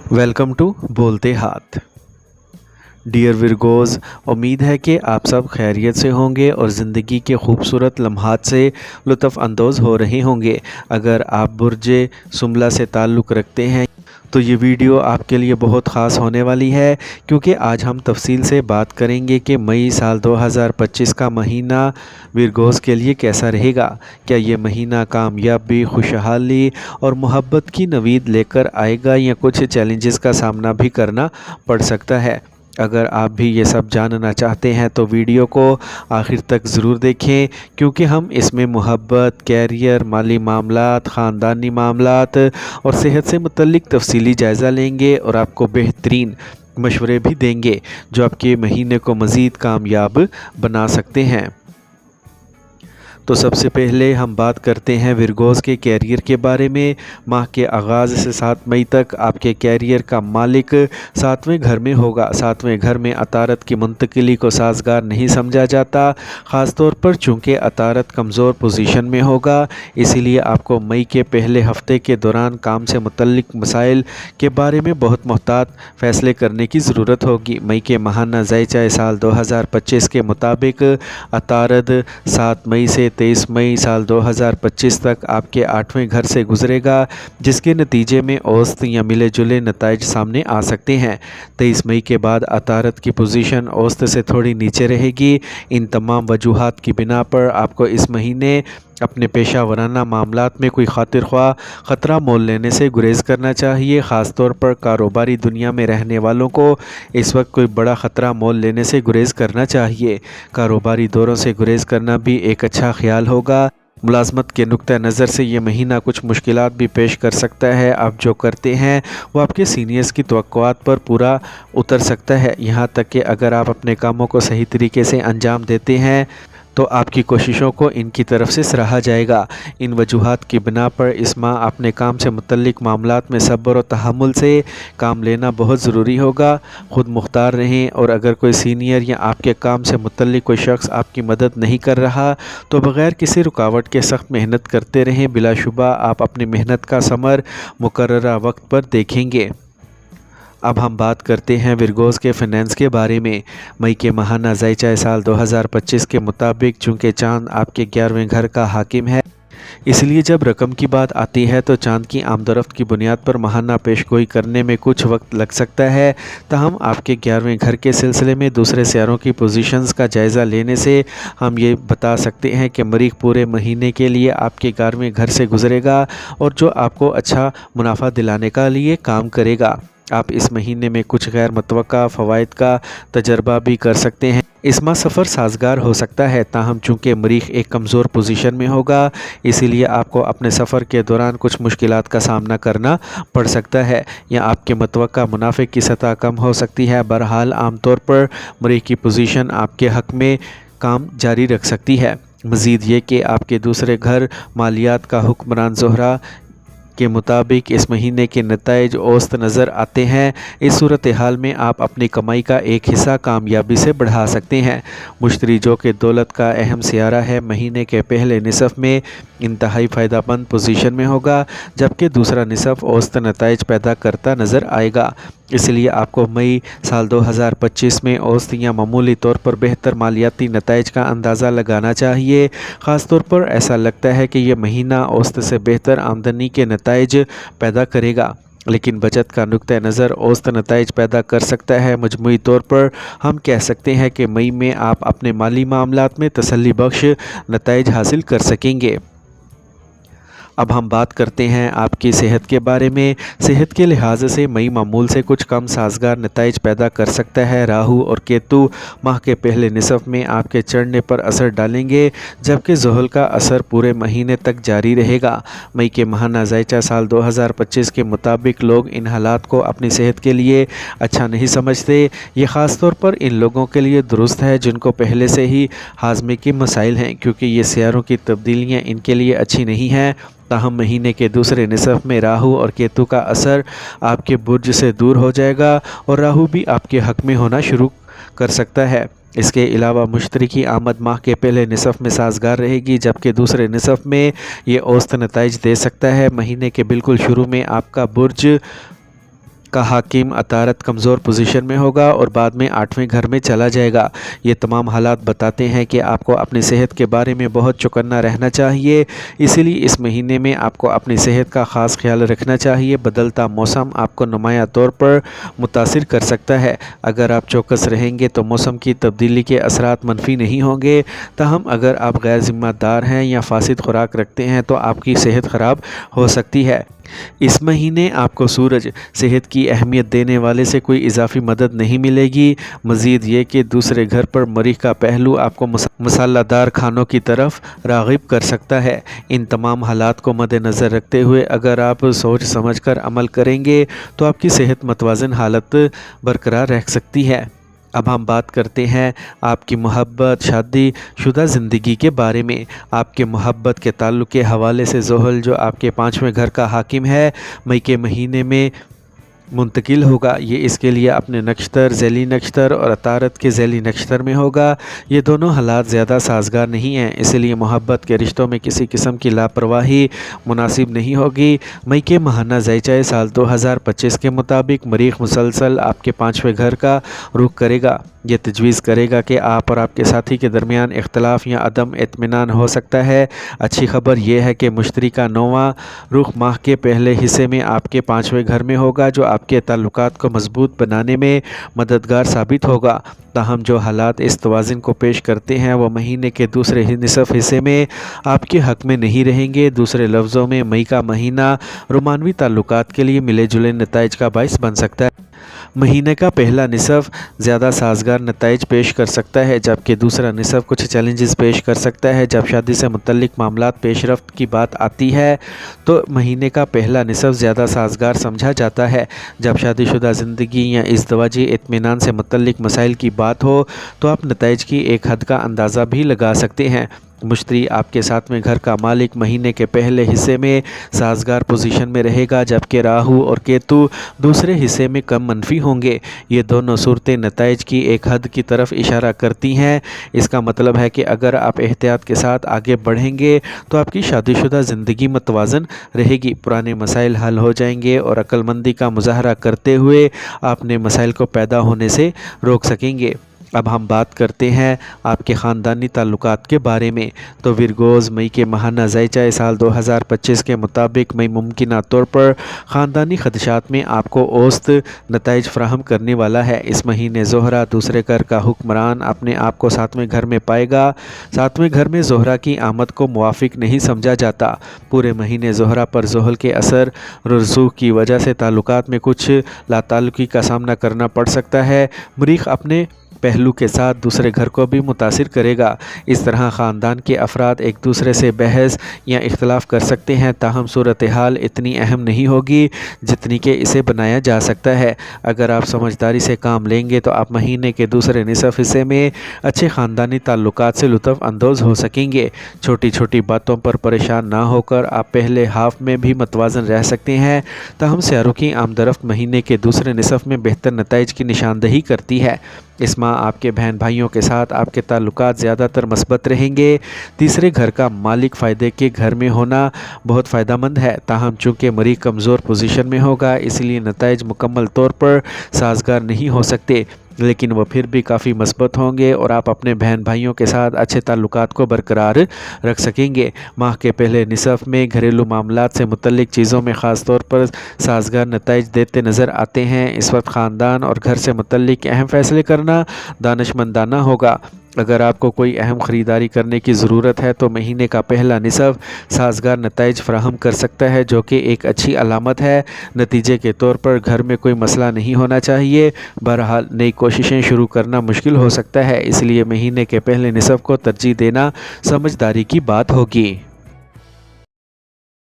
Welcome to बोलते हाथ। Dear विरगोज़, उम्मीद है कि आप सब खैरियत से होंगे और ज़िंदगी के खूबसूरत लम्हात से लुत्फ़ अंदोज़ हो रहे होंगे। अगर आप बुर्ज सुमला से ताल्लुक़ रखते हैं तो ये वीडियो आपके लिए बहुत ख़ास होने वाली है, क्योंकि आज हम तफसील से बात करेंगे कि मई साल 2025 का महीना विरगोज़ के लिए कैसा रहेगा। क्या ये महीना कामयाबी, खुशहाली और मोहब्बत की नवीद लेकर आएगा या कुछ चैलेंजेस का सामना भी करना पड़ सकता है। अगर आप भी ये सब जानना चाहते हैं तो वीडियो को आखिर तक ज़रूर देखें, क्योंकि हम इसमें मोहब्बत, कैरियर, माली मामलात, ख़ानदानी मामलात और सेहत से मुतल्लिक तफसीली जायज़ा लेंगे और आपको बेहतरीन मशवरे भी देंगे जो आपके महीने को मज़ीद कामयाब बना सकते हैं। तो सबसे पहले हम बात करते हैं विरगोज़ के कैरियर के बारे में। माह के आगाज़ से 7 मई तक आपके कैरियर का मालिक 7वें घर में होगा। 7वें घर में अतारत की मुंतकिली को साजगार नहीं समझा जाता, ख़ास तौर पर चूँकि अतारत कमज़ोर पोजीशन में होगा। इसीलिए आपको मई के पहले हफ्ते के दौरान काम से मुतल्लिक मसाइल के बारे में बहुत मुहतात फ़ैसले करने की ज़रूरत होगी। मई के माहाना ज़ायचा साल 2025 के मुताबिक अतारत 7 मई से 23 मई साल 2025 तक आपके 8वें घर से गुजरेगा, जिसके नतीजे में औसत या मिले जुले नताइज सामने आ सकते हैं। 23 मई के बाद अतारत की पोजीशन औसत से थोड़ी नीचे रहेगी। इन तमाम वजूहात की बिना पर आपको इस महीने अपने पेशा वराना मामलात में कोई खातिर ख्वाह ख़तरा मोल लेने से गुरेज़ करना चाहिए। ख़ास तौर पर कारोबारी दुनिया में रहने वालों को इस वक्त कोई बड़ा ख़तरा मोल लेने से गुरेज़ करना चाहिए। कारोबारी दौरों से गुरेज़ करना भी एक अच्छा ख्याल होगा। मुलाजमत के नुक्ता नज़र से ये महीना कुछ मुश्किलात भी पेश कर सकता है। आप जो करते हैं वो आपके सीनियर्स की तवक्कुआत पर पूरा उतर सकता है। यहाँ तक कि अगर आप अपने कामों को सही तरीके से अंजाम देते हैं तो आपकी कोशिशों को इनकी तरफ से सराहा जाएगा। इन वजूहात की बिना पर इस माह अपने काम से मुतल्लिक मामलात में सब्र और तहम्मुल से काम लेना बहुत ज़रूरी होगा। ख़ुद मुख्तार रहें और अगर कोई सीनियर या आपके काम से मुतल्लिक कोई शख्स आपकी मदद नहीं कर रहा तो बग़ैर किसी रुकावट के सख्त मेहनत करते रहें। बिलाशुबा आप अपनी मेहनत का समर मुकर्ररा वक्त पर देखेंगे। अब हम बात करते हैं विरगोज़ के फ़ाइनेंस के बारे में। मई के माहाना ज़ायचा साल 2025 के मुताबिक चूँकि चाँद आपके 11वें घर का हाकिम है, इसलिए जब रकम की बात आती है तो चाँद की आमदरफ्त की बुनियाद पर माहाना पेशगोई करने में कुछ वक्त लग सकता है। तहम आपके 11वें घर के सिलसिले में दूसरे सियारों की पोजीशंस का जायज़ा लेने से हम ये बता सकते हैं कि मरीख पूरे महीने के लिए आपके 11वें घर से गुजरेगा और जो आपको अच्छा मुनाफा दिलाने का लिए काम करेगा। आप इस महीने में कुछ गैर मुतवक्का फ़वाइद का तजर्बा भी कर सकते हैं। इस माह सफ़र साजगार हो सकता है, ताहम चूँकि मरीख एक कमज़ोर पोजीशन में होगा, इसीलिए आपको अपने सफ़र के दौरान कुछ मुश्किलात का सामना करना पड़ सकता है या आपके मुतवक्का मुनाफे की सतह कम हो सकती है। बहरहाल आमतौर पर मरीख की पोजीशन आपके हक़ में काम जारी रख सकती है। मज़ीद ये कि आपके दूसरे घर मालियात का हुक्मरान ज़ोहरा के मुताबिक इस महीने के नताइज औसत नज़र आते हैं। इस सूरत हाल में आप अपनी कमाई का एक हिस्सा कामयाबी से बढ़ा सकते हैं। मुश्तरी जो कि दौलत का अहम सियारा है, महीने के पहले निसफ़ में इंतहाई फ़ायदामंद पोजीशन में होगा, जबकि दूसरा निसफ़ औसत नताइज पैदा करता नज़र आएगा। इसलिए आपको मई साल 2025 में औसत या मामूली तौर पर बेहतर मालियाती नताइज का अंदाज़ा लगाना चाहिए। ख़ास तौर पर ऐसा लगता है कि यह महीना औसत से बेहतर आमदनी के नताइज पैदा करेगा, लेकिन बचत का नुक्ता नज़र औसत नताइज पैदा कर सकता है। मजमूई तौर पर हम कह सकते हैं कि मई में आप अपने माली मामलात में तसल्ली बख्श नताइज हासिल कर सकेंगे। अब हम बात करते हैं आपकी सेहत के बारे में। सेहत के लिहाज से मई मामूल से कुछ कम साजगार नताइज पैदा कर सकता है। राहु और केतु माह के पहले निसफ़ में आपके चढ़ने पर असर डालेंगे, जबकि ज़ुहल का असर पूरे महीने तक जारी रहेगा। मई के माहाना ज़ायचा साल 2025 के मुताबिक लोग इन हालात को अपनी सेहत के लिए अच्छा नहीं समझते। ये ख़ास तौर पर इन लोगों के लिए दुरुस्त है जिनको पहले से ही हाजमे के मसाइल हैं, क्योंकि ये सियारों की तब्दीलियाँ इनके लिए अच्छी नहीं हैं। ताहम महीने के दूसरे निसफ़ में राहु और केतु का असर आपके बुर्ज से दूर हो जाएगा और राहु भी आपके हक़ में होना शुरू कर सकता है। इसके अलावा मुश्तरी की आमद माह के पहले निसफ़ में साजगार रहेगी, जबकि दूसरे निसफ़ में ये औसत नताइज दे सकता है। महीने के बिल्कुल शुरू में आपका बुर्ज का हाकिम अतारत कमज़ोर पोजीशन में होगा और बाद में 8वें घर में चला जाएगा। ये तमाम हालात बताते हैं कि आपको अपनी सेहत के बारे में बहुत चौकन्ना रहना चाहिए। इसीलिए इस महीने में आपको अपनी सेहत का ख़ास ख्याल रखना चाहिए। बदलता मौसम आपको नुमाया तौर पर मुतासिर कर सकता है। अगर आप चौकस रहेंगे तो मौसम की तब्दीली के असरात मनफी नहीं होंगे। ताहम अगर आप गैर ज़िम्मेदार हैं या फासिद खुराक रखते हैं तो आपकी सेहत ख़राब हो सकती है। इस महीने आपको सूरज सेहत की अहमियत देने वाले से कोई इजाफी मदद नहीं मिलेगी। मज़ीद ये कि दूसरे घर पर मरीख का पहलू आपको मसालादार खानों की तरफ राग़िब कर सकता है। इन तमाम हालात को मद्देनज़र रखते हुए अगर आप सोच समझ कर अमल करेंगे तो आपकी सेहत मतवाज़न हालत बरकरार रह सकती है। अब हम बात करते हैं आपकी मोहब्बत शादी शुदा ज़िंदगी के बारे में। आपके मोहब्बत के ताल्लुक़ के हवाले से ज़ोहल जो आपके 5वें घर का हाकिम है, मई के महीने में मुंतकिल होगा। ये इसके लिए अपने नक्षत्र ज़ैली नक्षत्र और अतारत के ज़ैली नक्षत्र में होगा। ये दोनों हालात ज़्यादा साजगार नहीं हैं, इसलिए मोहब्बत के रिश्तों में किसी किस्म की लापरवाही मुनासिब नहीं होगी। मई के माहाना ज़ैचाए साल 2025 के मुताबिक मरीख मुसलसल आपके 5वें घर का रुख करेगा। ये तजवीज़ करेगा कि आप और आपके साथी के दरमियान इख्तलाफ या अदम इत्मीनान हो सकता है। अच्छी खबर यह है कि मुश्तरी का 9वां रुख माह के पहले हिस्से में आपके 5वें घर में होगा, जो आपके ताल्लुकात को मजबूत बनाने में मददगार साबित होगा। ताहम जो हालात इस तवाज़ुन को पेश करते हैं वो महीने के दूसरे निसफ़ हिस्से में आपके हक़ में नहीं रहेंगे। दूसरे लफ्ज़ों में मई का महीना रोमानवी ताल्लुकात के लिए मिले जुले नताइज का बाइस बन सकता है। महीने का पहला निसफ़ ज़्यादा साजगार नताइज पेश कर सकता है, जबकि दूसरा निसफ़ कुछ चैलेंजेस पेश कर सकता है। जब शादी से मुतल्लिक मामलात पेशरफ्त की बात आती है तो महीने का पहला निसफ़ ज़्यादा साजगार समझा जाता है। जब शादीशुदा ज़िंदगी या इज़्दवाजी इत्मीनान से मुतल्लिक मसाइल की बात हो तो आप नताइज की एक हद का अंदाज़ा भी लगा सकते हैं। मुश्तरी आपके 7वें घर का मालिक महीने के पहले हिस्से में साजगार पोजीशन में रहेगा, जबकि राहु और केतु दूसरे हिस्से में कम मनफी होंगे। ये दोनों सूरतें नताइज की एक हद की तरफ इशारा करती हैं। इसका मतलब है कि अगर आप एहतियात के साथ आगे बढ़ेंगे तो आपकी शादीशुदा ज़िंदगी मतवाज़न रहेगी। पुराने मसाइल हल हो जाएंगे और अक्लमंदी का मुजाहरा करते हुए आपने मसाइल को पैदा होने से रोक सकेंगे। अब हम बात करते हैं आपके ख़ानदानी ताल्लुकात के बारे में। तो विरगोज़ मई के माहाना ज़ैचाए साल 2025 के मुताबिक मई मुमकिना तौर पर ख़ानदानी ख़दशात में आपको औसत नताइज फ़राहम करने वाला है। इस महीने ज़ोहरा दूसरे घर का हुक्मरान अपने आप को 7वें घर में पाएगा। 7वें घर में ज़ोहरा की आमद को मुवाफ़िक नहीं समझा जाता। पूरे महीने ज़ोहरा पर ज़ोहल के असर रसूख की वजह से ताल्लुकात में कुछ लाताल्लुकी का सामना करना पड़ सकता है। मरीख अपने पहलू के साथ दूसरे घर को भी मुतासिर करेगा। इस तरह ख़ानदान के अफराद एक दूसरे से बहस या इख्तलाफ कर सकते हैं, ताहम सूरत हाल इतनी अहम नहीं होगी जितनी कि इसे बनाया जा सकता है। अगर आप समझदारी से काम लेंगे तो आप महीने के दूसरे निसफ़ हिस्से में अच्छे ख़ानदानी ताल्लुकात से लुत्फ़ अंदोज़ हो सकेंगे। छोटी छोटी बातों पर परेशान ना होकर आप पहले हाफ में भी मतवाज़न रह सकते हैं। ताहम सियारों की आमदरफ्त महीने के दूसरे निसफ़ में बेहतर नताइज की निशानदही करती है। इस माह आपके बहन भाइयों के साथ आपके ताल्लुकात ज़्यादातर मस्बत रहेंगे। तीसरे घर का मालिक फ़ायदे के घर में होना बहुत फ़ायदेमंद है। ताहम चूँकि मरीज़ कमज़ोर पोजीशन में होगा, इसलिए नताइज मुकम्मल तौर पर साजगार नहीं हो सकते, लेकिन वह फिर भी काफ़ी मस्बत होंगे और आप अपने बहन भाइयों के साथ अच्छे ताल्लुकात को बरकरार रख सकेंगे। माह के पहले निसफ़ में घरेलू मामलात से मुतल्लिक चीज़ों में ख़ास तौर पर साजगार नताइज देते नज़र आते हैं। इस वक्त ख़ानदान और घर से मुतल्लिक अहम फ़ैसले करना दानिशमंदाना होगा। अगर आपको कोई अहम ख़रीदारी करने की ज़रूरत है तो महीने का पहला निसफ़ साजगार नताइज फ़राहम कर सकता है, जो कि एक अच्छी अलामत है। नतीजे के तौर पर घर में कोई मसला नहीं होना चाहिए। बहरहाल नई कोशिशें शुरू करना मुश्किल हो सकता है, इसलिए महीने के पहले निसफ़ को तरजीह देना समझदारी की बात होगी।